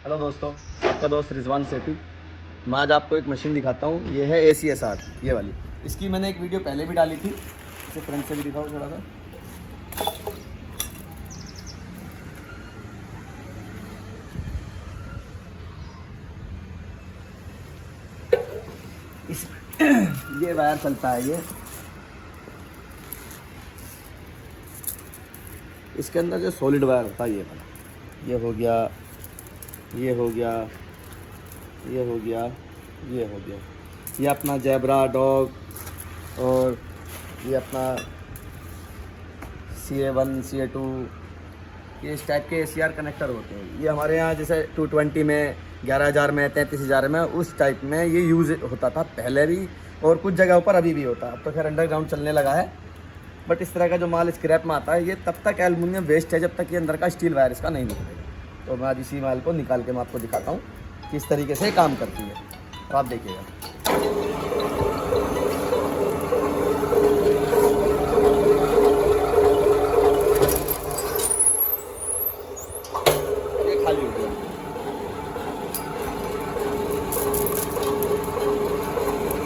Hello दोस्तों, आपका दोस्त रिजवान सेठी। मैं आज आपको एक मशीन दिखाता हूँ। ये है ACSR, ये वाली। इसकी मैंने एक वीडियो पहले भी डाली थी। इसे फ्रंट से भी दिखाओ थोड़ा सा। इस ये वायर चलता है। ये इसके अंदर जो सॉलिड वायर होता है ये वाला, ये हो गया, ये हो गया, ये हो गया, ये हो गया। ये अपना जैबरा डॉग और ये अपना CA1 CA2, ये इस टाइप के ACR कनेक्टर होते हैं। ये हमारे यहाँ जैसे 220 में, 11,000 में, 33,000 में, उस टाइप में ये यूज़ होता था पहले भी, और कुछ जगहों पर अभी भी होता है। अब तो खैर अंडरग्राउंड चलने लगा है। बट इस तरह का जो माल स्क्रैप में आता है, ये तब तक एल्युमिनियम वेस्ट है जब तक ये अंदर का स्टील वायर इसका नहीं निकलेगा। तो मैं आज इसी माल को निकाल के मैं आपको दिखाता हूँ किस तरीके से काम करती है, और आप देखिएगा। ये खाली हो गया।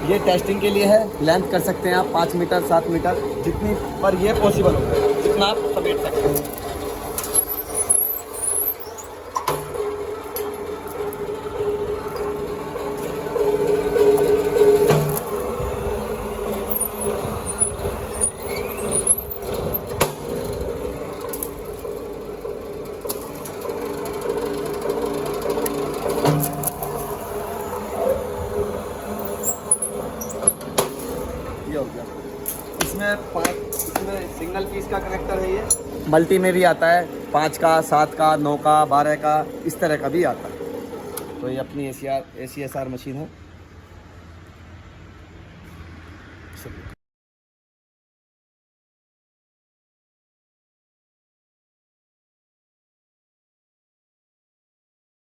ये टेस्टिंग के लिए है। लेंथ कर सकते हैं आप 5 मीटर 7 मीटर, जितनी पर ये पॉसिबल होगा, जितना आप समेट सकते हैं। ये हो गया। इसमें सिंगल पीस का कनेक्टर है। ये मल्टी में भी आता है, 5 का, 7 का, 9 का, 12 का, इस तरह का भी आता है। तो ये अपनी ACSR मशीन है।